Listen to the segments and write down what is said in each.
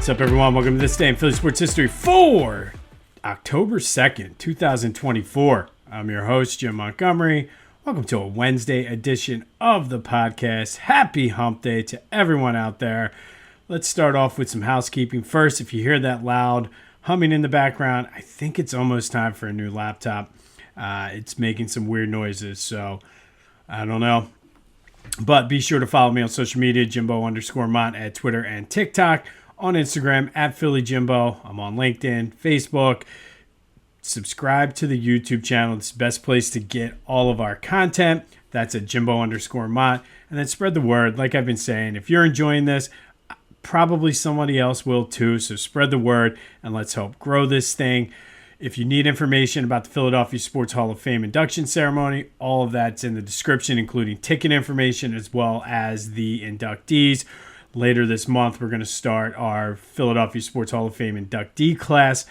What's up, everyone? Welcome to this day in Philly sports history for October 2nd, 2024. I'm your host, Jim Montgomery. Welcome to a Wednesday edition of the podcast. Happy hump day to everyone out there. Let's start off with some housekeeping. First, if you hear that loud humming in the background, I think it's almost time for a new laptop. It's making some weird noises, so I don't know. But be sure to follow me on social media, Jimbo_Mont at Twitter and TikTok. On Instagram, at PhillyJimbo. I'm on LinkedIn, Facebook. Subscribe to the YouTube channel. It's the best place to get all of our content. That's at Jimbo_Mont. And then spread the word. Like I've been saying, if you're enjoying this, probably somebody else will too. So spread the word and let's help grow this thing. If you need information about the Philadelphia Sports Hall of Fame induction ceremony, all of that's in the description, including ticket information as well as the inductees. Later this month, we're going to start our Philadelphia Sports Hall of Fame inductee class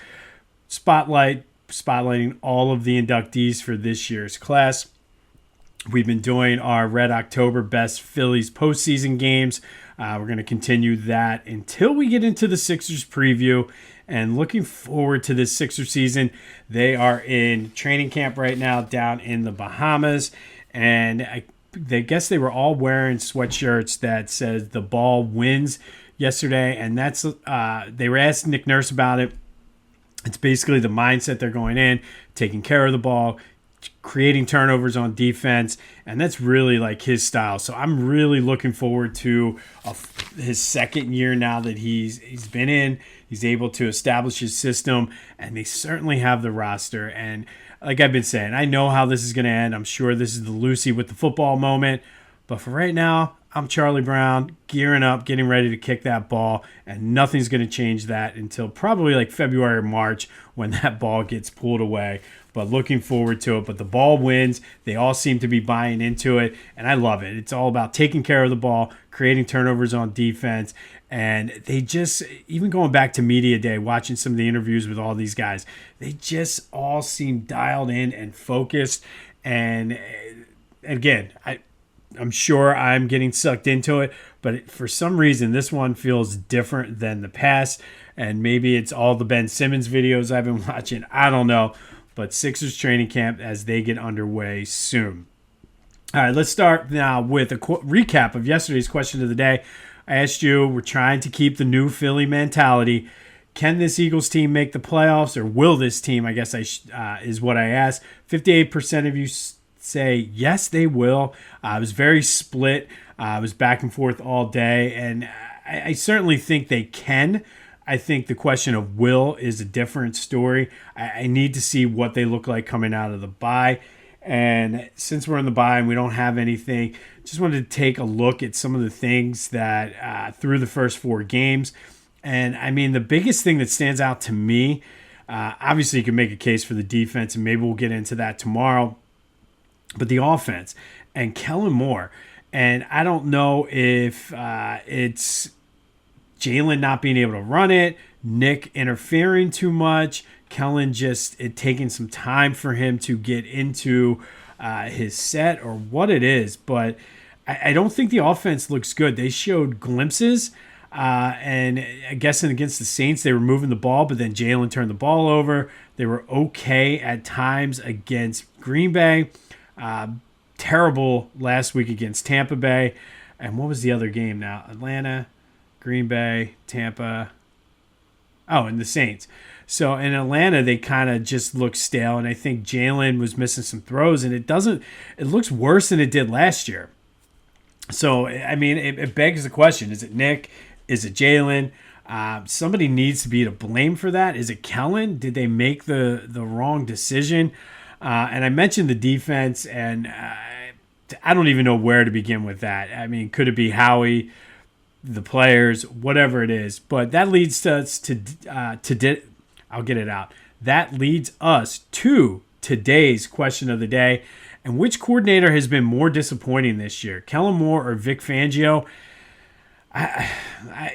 spotlighting all of the inductees for this year's class. We've been doing our Red October Best Phillies postseason games. We're going to continue that until we get into the Sixers preview. And looking forward to this Sixers season. They are in training camp right now down in the Bahamas. And I guess they were all wearing sweatshirts that says the ball wins yesterday. And that's they were asking Nick Nurse about it. It's basically the mindset they're going in, taking care of the ball, creating turnovers on defense, and that's really like his style. So I'm really looking forward to his second year now that he's been in. He's able to establish his system, and they certainly have the roster. And like I've been saying, I know how this is going to end. I'm sure this is the Lucy with the football moment. But for right now, I'm Charlie Brown, gearing up, getting ready to kick that ball, and nothing's going to change that until probably like February or March when that ball gets pulled away. But looking forward to it. But the ball wins. They all seem to be buying into it, and I love it. It's all about taking care of the ball, creating turnovers on defense, and they just, even going back to media day, watching some of the interviews with all these guys, they just all seem dialed in and focused. And again, I'm sure I'm getting sucked into it, but for some reason, this one feels different than the past. And maybe it's all the Ben Simmons videos I've been watching. I don't know. But Sixers training camp as they get underway soon. All right, let's start now with a recap of yesterday's question of the day. I asked you, we're trying to keep the new Philly mentality. Can this Eagles team make the playoffs, or will this team, I guess is what I asked. 58% of you say yes, they will. I was very split. I was back and forth all day, and I certainly think they can. I think the question of will is a different story. I need to see what they look like coming out of the bye. And since we're in the bye and we don't have anything, just wanted to take a look at some of the things that through the first four games. And I mean, the biggest thing that stands out to me, obviously you can make a case for the defense, and maybe we'll get into that tomorrow, but the offense and Kellen Moore. And I don't know if it's Jalen not being able to run it, Nick interfering too much, Kellen just taking some time for him to get into his set, or what it is. But I don't think the offense looks good. They showed glimpses, and I guess against the Saints they were moving the ball, but then Jalen turned the ball over. They were okay at times against Green Bay. Terrible last week against Tampa Bay. And what was the other game now? Atlanta, Green Bay, Tampa. Oh, and the Saints. So in Atlanta, they kind of just looked stale, and I think Jalen was missing some throws, and it looks worse than it did last year. So, I mean, it begs the question, is it Nick? Is it Jalen? Somebody needs to be to blame for that. Is it Kellen? Did they make the wrong decision? And I mentioned the defense, and I don't even know where to begin with that. I mean, could it be Howie, the players, whatever it is? But that leads us I'll get it out. That leads us to today's question of the day. And which coordinator has been more disappointing this year, Kellen Moore or Vic Fangio?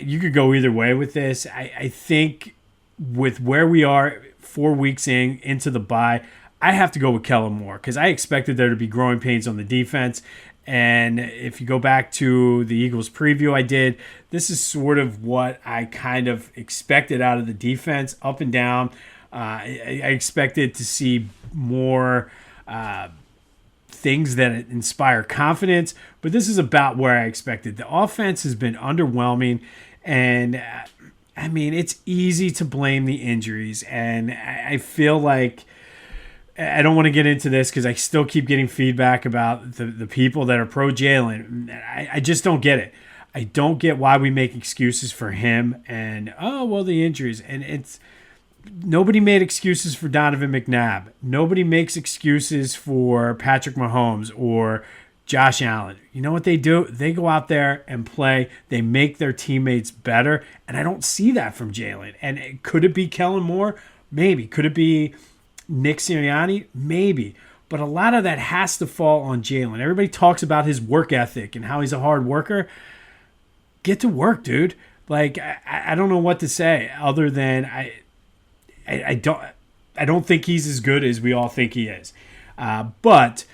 You could go either way with this. I think with where we are 4 weeks into the bye, I have to go with Kellen Moore because I expected there to be growing pains on the defense. And if you go back to the Eagles preview I did, this is sort of what I kind of expected out of the defense, up and down. I expected to see more things that inspire confidence, but this is about where I expected. The offense has been underwhelming, and I mean, it's easy to blame the injuries, and I feel like I don't want to get into this because I still keep getting feedback about the people that are pro Jalen. I just don't get it. I don't get why we make excuses for him and, the injuries. And it's nobody made excuses for Donovan McNabb. Nobody makes excuses for Patrick Mahomes or Josh Allen. You know what they do? They go out there and play. They make their teammates better. And I don't see that from Jalen. And could it be Kellen Moore? Maybe. Could it be Nick Sirianni? Maybe. But a lot of that has to fall on Jalen. Everybody talks about his work ethic and how he's a hard worker. Get to work, dude. Like, I don't know what to say other than I don't think he's as good as we all think he is. But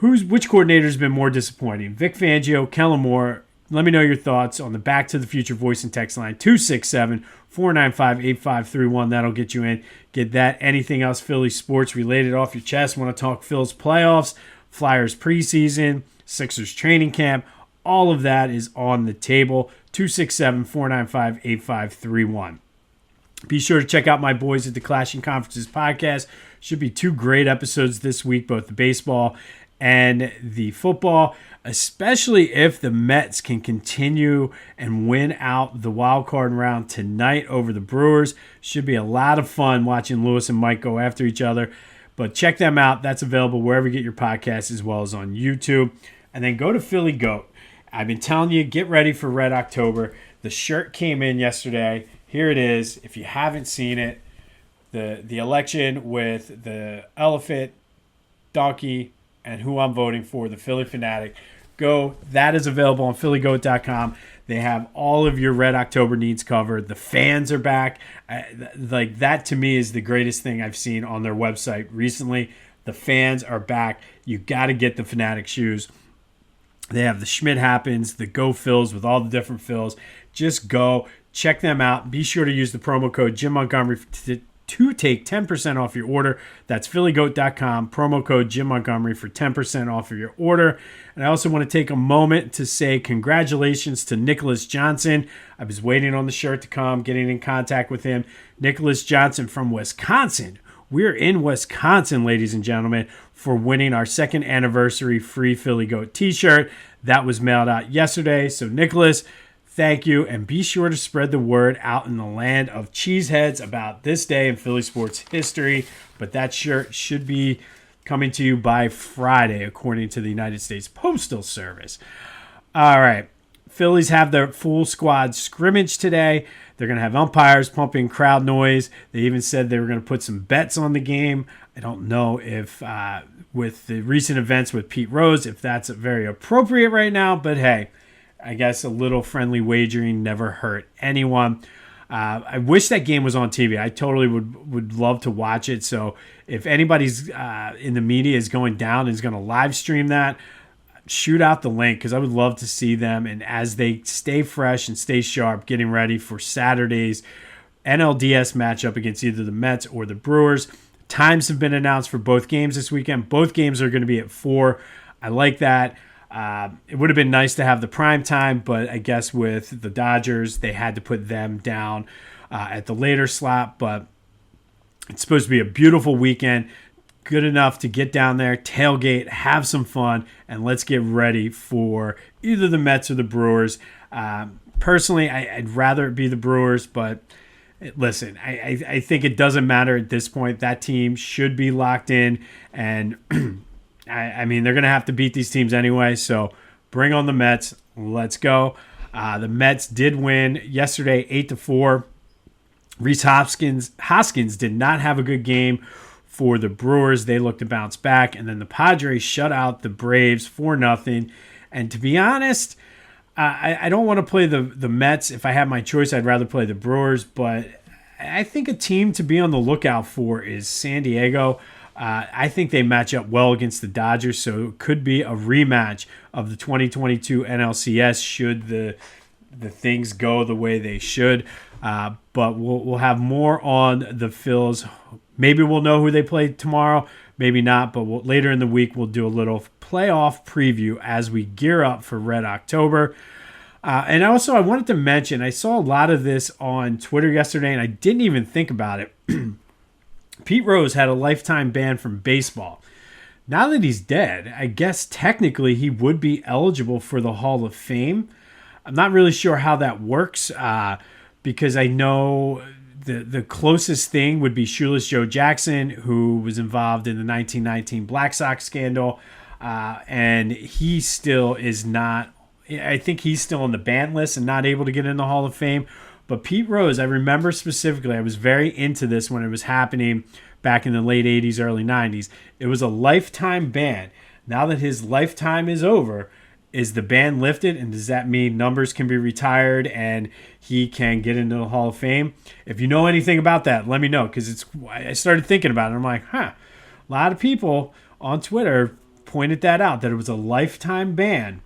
which coordinator's been more disappointing? Vic Fangio, Kellen Moore? Let me know your thoughts on the Back to the Future voice and text line 267-495-8531. That'll get you in. Get that. Anything else Philly sports related off your chest? Want to talk Phil's playoffs, Flyers preseason, Sixers training camp? All of that is on the table. 267-495-8531. Be sure to check out my boys at the Clashing Conferences podcast. Should be 2 great episodes this week, both the baseball and the football, especially if the Mets can continue and win out the wild card round tonight over the Brewers. Should be a lot of fun watching Lewis and Mike go after each other. But check them out. That's available wherever you get your podcasts as well as on YouTube. And then go to Philly Goat. I've been telling you, get ready for Red October. The shirt came in yesterday. Here it is. If you haven't seen it, the election with the elephant, donkey, and who I'm voting for, the Philly Fanatic. Go. That is available on phillygoat.com. They have all of your Red October needs covered. The fans are back. Like, that to me is the greatest thing I've seen on their website recently. The fans are back. You got to get the Fanatic shoes. They have the Schmidt Happens, the Go Phils with all the different fills. Just go. Check them out. Be sure to use the promo code Jim Montgomery to take 10% off your order. That's phillygoat.com, promo code Jim Montgomery for 10% off of your order. And I also want to take a moment to say congratulations to Nicholas Johnson. I was waiting on the shirt to come, getting in contact with him. Nicholas Johnson from Wisconsin. We're in Wisconsin, ladies and gentlemen, for winning our 2nd anniversary free Philly Goat t-shirt. That was mailed out yesterday. So, Nicholas, thank you, and be sure to spread the word out in the land of cheeseheads about this day in Philly sports history. But that shirt should be coming to you by Friday, according to the United States Postal Service. All right, Phillies have their full squad scrimmage today. They're going to have umpires pumping crowd noise. They even said they were going to put some bets on the game. I don't know if, with the recent events with Pete Rose, if that's very appropriate right now, but hey, I guess a little friendly wagering never hurt anyone. I wish that game was on TV. I totally would love to watch it. So if anybody's in the media is going down and is going to live stream that, shoot out the link because I would love to see them. And as they stay fresh and stay sharp, getting ready for Saturday's NLDS matchup against either the Mets or the Brewers. Times have been announced for both games this weekend. Both games are going to be at 4. I like that. It would have been nice to have the prime time, but I guess with the Dodgers, they had to put them down at the later slot. But it's supposed to be a beautiful weekend. Good enough to get down there, tailgate, have some fun, and let's get ready for either the Mets or the Brewers. Personally, I'd rather it be the Brewers, but listen, I think it doesn't matter at this point. That team should be locked in, and I mean, they're going to have to beat these teams anyway, so bring on the Mets. Let's go. The Mets did win yesterday 8-4. Rhys Hoskins did not have a good game for the Brewers. They looked to bounce back, and then the Padres shut out the Braves 4-0. And to be honest, I don't want to play the Mets. If I had my choice, I'd rather play the Brewers, but I think a team to be on the lookout for is San Diego. I think they match up well against the Dodgers, so it could be a rematch of the 2022 NLCS should the things go the way they should. But we'll have more on the Phils. Maybe we'll know who they play tomorrow. Maybe not, but later in the week we'll do a little playoff preview as we gear up for Red October. And also I wanted to mention, I saw a lot of this on Twitter yesterday, and I didn't even think about it. Pete Rose had a lifetime ban from baseball. Now that he's dead, I guess technically he would be eligible for the Hall of Fame. I'm not really sure how that works because I know the closest thing would be Shoeless Joe Jackson, who was involved in the 1919 Black Sox scandal. And he still is not, I think he's still on the ban list and not able to get in the Hall of Fame. But Pete Rose, I remember specifically, I was very into this when it was happening back in the late 80s, early 90s. It was a lifetime ban. Now that his lifetime is over, is the ban lifted? And does that mean numbers can be retired and he can get into the Hall of Fame? If you know anything about that, let me know, because I started thinking about it. I'm like, a lot of people on Twitter pointed that out, that it was a lifetime ban.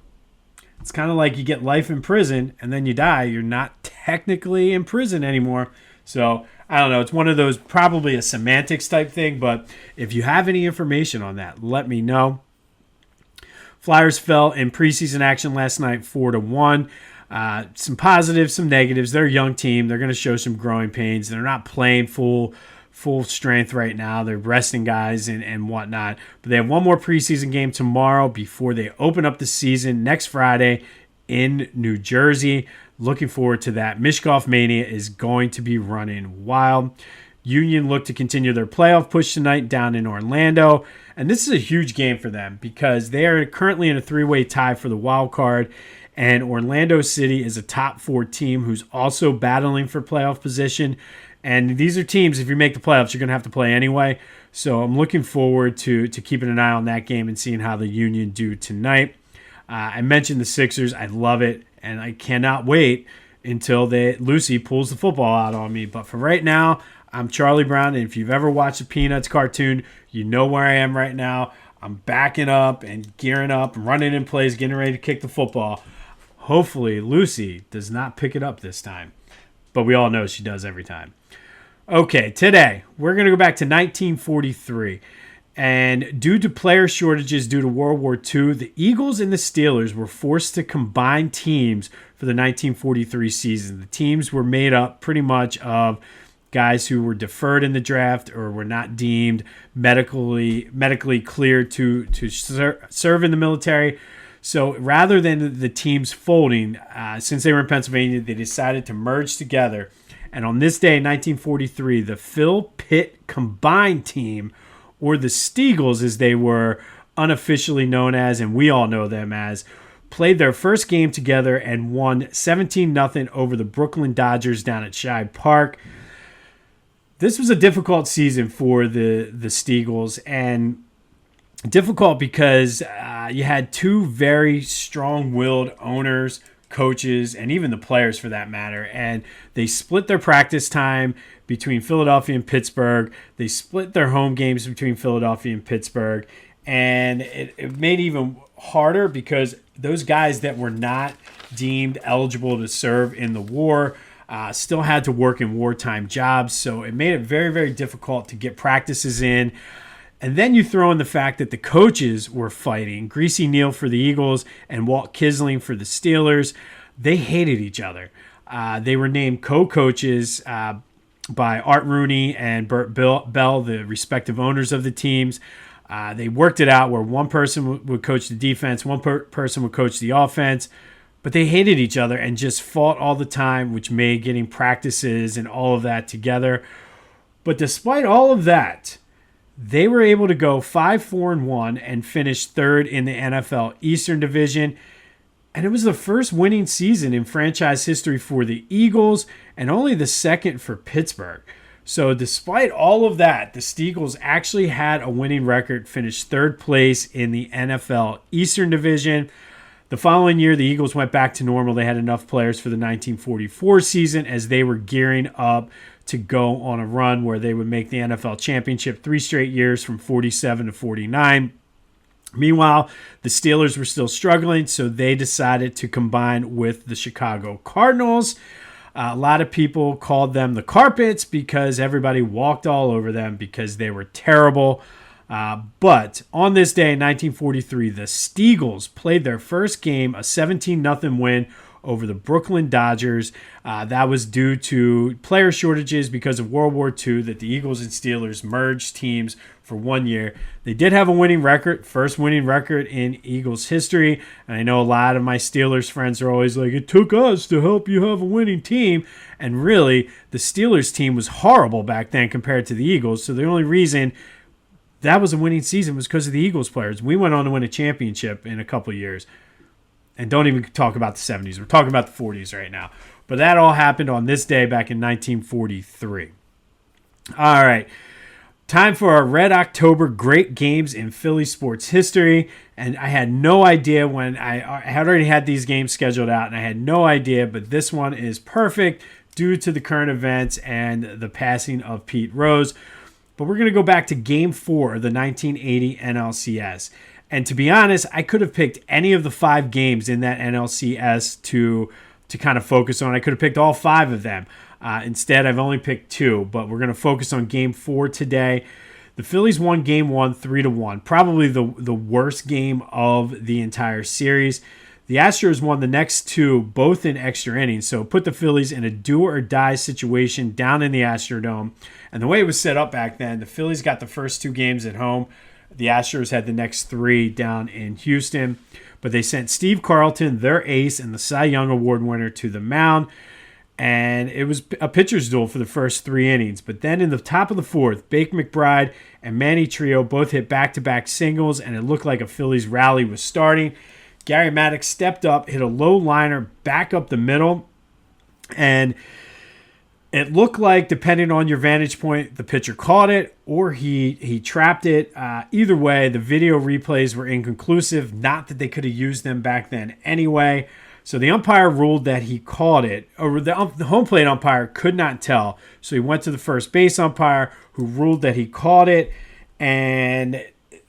It's kind of like you get life in prison and then you die. You're not technically in prison anymore. So I don't know. It's one of those, probably a semantics type thing. But if you have any information on that, let me know. Flyers fell in preseason action last night 4-1. Some positives, some negatives. They're a young team. They're going to show some growing pains. They're not playing full strength right now. They're resting guys and whatnot. But they have one more preseason game tomorrow before they open up the season next Friday in New Jersey. Looking forward to that. Mishkov Mania is going to be running wild. Union look to continue their playoff push tonight down in Orlando. And this is a huge game for them because they are currently in a three-way tie for the wild card. And Orlando City is a top 4 team who's also battling for playoff position. And these are teams, if you make the playoffs, you're going to have to play anyway. So I'm looking forward to keeping an eye on that game and seeing how the Union do tonight. I mentioned the Sixers. I love it, and I cannot wait until Lucy pulls the football out on me. But for right now, I'm Charlie Brown, and if you've ever watched a Peanuts cartoon, you know where I am right now. I'm backing up and gearing up, running in place, getting ready to kick the football. Hopefully, Lucy does not pick it up this time. But we all know she does every time. Okay, today we're going to go back to 1943. And due to player shortages due to World War II, the Eagles and the Steelers were forced to combine teams for the 1943 season. The teams were made up pretty much of guys who were deferred in the draft or were not deemed medically cleared to serve in the military. So rather than the teams folding, since they were in Pennsylvania, they decided to merge together. And on this day in 1943, the Phil Pitt combined team, or the Steagles as they were unofficially known as, and we all know them as, played their first game together and won 17-0 over the Brooklyn Dodgers down at Shibe Park. This was a difficult season for the Steagles, and difficult because you had two very strong-willed owners, coaches, and even the players for that matter, and they split their practice time between Philadelphia and Pittsburgh. They split their home games between Philadelphia and Pittsburgh, and it made it even harder because those guys that were not deemed eligible to serve in the war still had to work in wartime jobs, so it made it very, very difficult to get practices in. And then you throw in the fact that the coaches were fighting. Greasy Neal for the Eagles and Walt Kisling for the Steelers. They hated each other. They were named co-coaches by Art Rooney and Bert Bell, the respective owners of the teams. They worked it out where one person would coach the defense, one person would coach the offense. But they hated each other and just fought all the time, which made getting practices and all of that together. But despite all of that, they were able to go 5-4-1 and finish third in the NFL Eastern Division. And it was the first winning season in franchise history for the Eagles and only the second for Pittsburgh. So despite all of that, the Steagles actually had a winning record, finished third place in the NFL Eastern Division. The following year, the Eagles went back to normal. They had enough players for the 1944 season as they were gearing up to go on a run where they would make the NFL championship 3 straight years from 47 to 49. Meanwhile, the Steelers were still struggling, so they decided to combine with the Chicago Cardinals. A lot of people called them the Carpets because everybody walked all over them because they were terrible. But on this day in 1943, the Steagles played their first game, a 17-0 win over the Brooklyn Dodgers. That was due to player shortages because of World War II, that the Eagles and Steelers merged teams for 1 year. They did have a winning record, first winning record in Eagles history. And I know a lot of my Steelers friends are always like, it took us to help you have a winning team. And really, the Steelers team was horrible back then compared to the Eagles. So the only reason that was a winning season was because of the Eagles players. We went on to win a championship in a couple of years. And don't even talk about the 70s. We're talking about the 40s right now. But that all happened on this day back in 1943. All right. Time for our Red October great games in Philly sports history. And I had no idea when I had already had these games scheduled out, and I had no idea, but this one is perfect due to the current events and the passing of Pete Rose. But we're going to go back to Game 4 of the 1980 NLCS. And to be honest, I could have picked any of the 5 games in that NLCS to kind of focus on. I could have picked all 5 of them. Instead, I've only picked 2, but we're going to focus on Game 4 today. The Phillies won Game 1 3-1, probably the worst game of the entire series. The Astros won the next 2, both in extra innings, so put the Phillies in a do-or-die situation down in the Astrodome. And the way it was set up back then, the Phillies got the first 2 games at home. The Astros had the next 3 down in Houston, but they sent Steve Carlton, their ace and the Cy Young Award winner, to the mound, and it was a pitcher's duel for the first 3 innings. But then in the top of the 4th, Bake McBride and Manny Trio both hit back-to-back singles, and it looked like a Phillies rally was starting. Gary Maddox stepped up, hit a low liner back up the middle, and it looked like, depending on your vantage point, the pitcher caught it or he trapped it. Either way, the video replays were inconclusive. Not that they could have used them back then anyway. So the umpire ruled that he caught it, or the home plate umpire could not tell. So he went to the first base umpire, who ruled that he caught it. And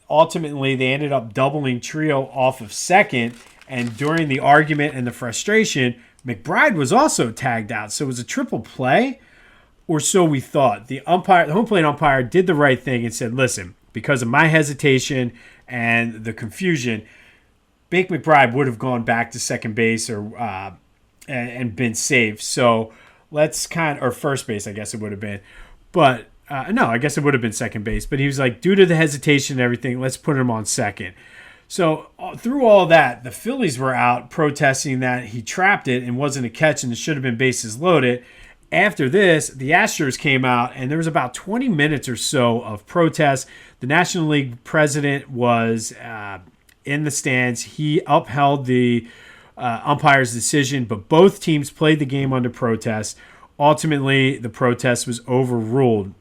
ultimately, they ended up doubling Trio off of second. And during the argument and the frustration, McBride was also tagged out, so it was a triple play, or so we thought. The home plate umpire did the right thing and said, listen, because of my hesitation and the confusion, Bake McBride would have gone back to second base and been safe. So let's or first base, I guess it would have been. But no, I guess it would have been second base. But he was like, due to the hesitation and everything, let's put him on second. So through all that, the Phillies were out protesting that he trapped it and wasn't a catch and it should have been bases loaded. After this, the Astros came out, and there was about 20 minutes or so of protests. The National League president was in the stands. He upheld the umpire's decision, but both teams played the game under protest. Ultimately, the protest was overruled.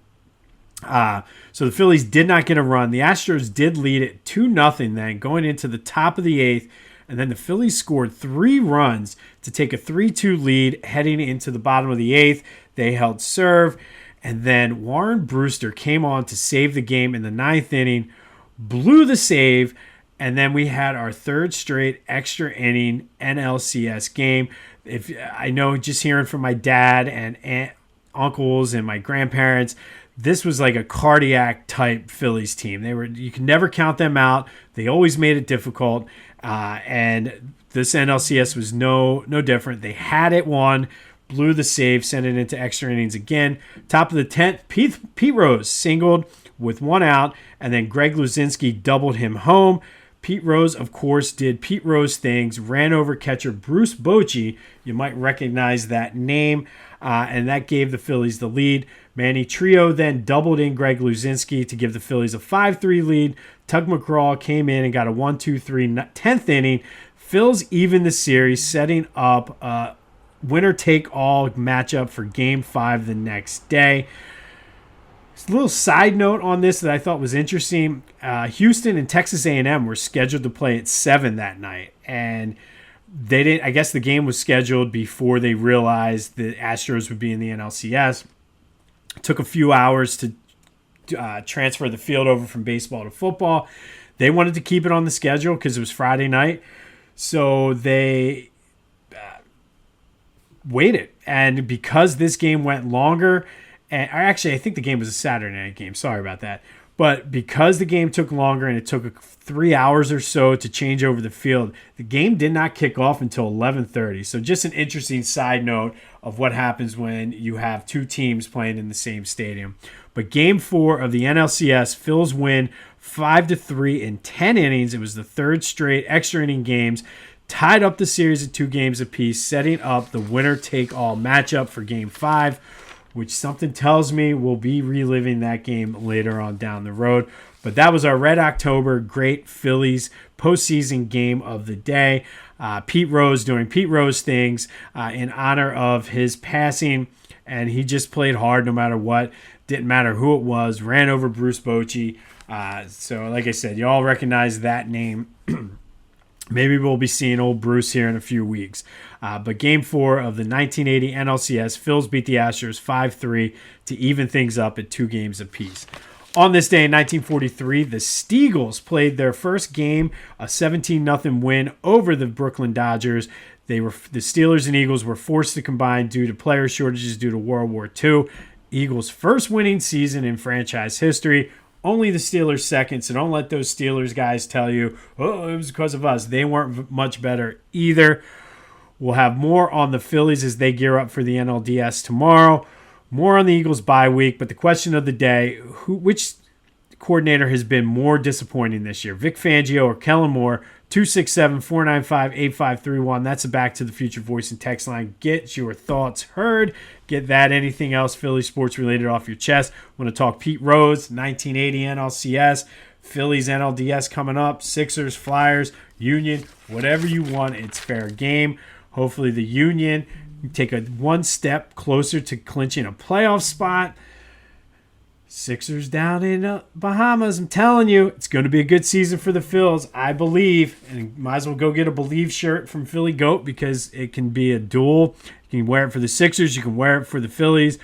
So the Phillies did not get a run. The Astros did lead it 2-0 then, going into the top of the 8th. And then the Phillies scored 3 runs to take a 3-2 lead heading into the bottom of the 8th. They held serve. And then Warren Brewster came on to save the game in the 9th inning, blew the save. And then we had our 3rd straight extra inning NLCS game. I know, just hearing from my dad and uncles and my grandparents, this was like a cardiac type Phillies team. You can never count them out. They always made it difficult. And this NLCS was no different. They had it won, blew the save, sent it into extra innings again. Top of the 10th, Pete Rose singled with 1 out, and then Greg Luzinski doubled him home. Pete Rose, of course, did Pete Rose things, ran over catcher Bruce Bochy. You might recognize that name, and that gave the Phillies the lead. Manny Trio then doubled in Greg Luzinski to give the Phillies a 5-3 lead. Tug McGraw came in and got a 1-2-3 10th inning. Phils even the series, setting up a winner-take-all matchup for Game 5 the next day. A little side note on this that I thought was interesting. Houston and Texas A&M were scheduled to play at 7 that night, and they didn't. I guess the game was scheduled before they realized the Astros would be in the NLCS. Took a few hours to transfer the field over from baseball to football. They wanted to keep it on the schedule because it was Friday night. So they waited. And because this game went longer, and actually I think the game was a Saturday night game. Sorry about that. But because the game took longer and it took 3 hours or so to change over the field, the game did not kick off until 11:30. So just an interesting side note of what happens when you have two teams playing in the same stadium. But Game 4 of the NLCS, Phils win 5-3 in 10 innings. It was the third straight extra inning games, tied up the series at 2 games apiece, setting up the winner-take-all matchup for Game 5, which something tells me we'll be reliving that game later on down the road. But that was our Red October Great Phillies postseason game of the day. Pete Rose doing Pete Rose things in honor of his passing, and he just played hard no matter what. Didn't matter who it was. Ran over Bruce Bochy. So like I said, you all recognize that name. Maybe we'll be seeing old Bruce here in a few weeks. But Game 4 of the 1980 NLCS, Phils beat the Astros 5-3 to even things up at 2 games apiece. On this day in 1943, the Steagles played their first game, a 17-0 win over the Brooklyn Dodgers. The Steelers and Eagles were forced to combine due to player shortages due to World War II. Eagles' first winning season in franchise history. Only the Steelers second, so don't let those Steelers guys tell you, oh, it was because of us. They weren't much better either. We'll have more on the Phillies as they gear up for the NLDS tomorrow. More on the Eagles bye week, but the question of the day, which coordinator has been more disappointing this year, Vic Fangio or Kellen Moore? 267-495-8531. That's a Back to the Future voice and text line. Get your thoughts heard. Get that, anything else Philly sports related off your chest. Want to talk Pete Rose, 1980 NLCS, Phillies NLDS coming up, Sixers, Flyers, Union, whatever you want. It's fair game. Hopefully the Union take one step closer to clinching a playoff spot. Sixers down in Bahamas. I'm telling you, it's going to be a good season for the Phils, I believe. And might as well go get a Believe shirt from Philly Goat because it can be a duel. You can wear it for the Sixers. You can wear it for the Phillies.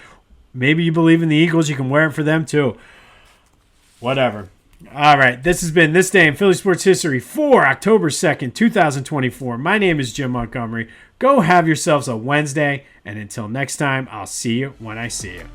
Maybe you believe in the Eagles. You can wear it for them too. Whatever. All right. This has been This Day in Philly Sports History for October 2nd, 2024. My name is Jim Montgomery. Go have yourselves a Wednesday. And until next time, I'll see you when I see you.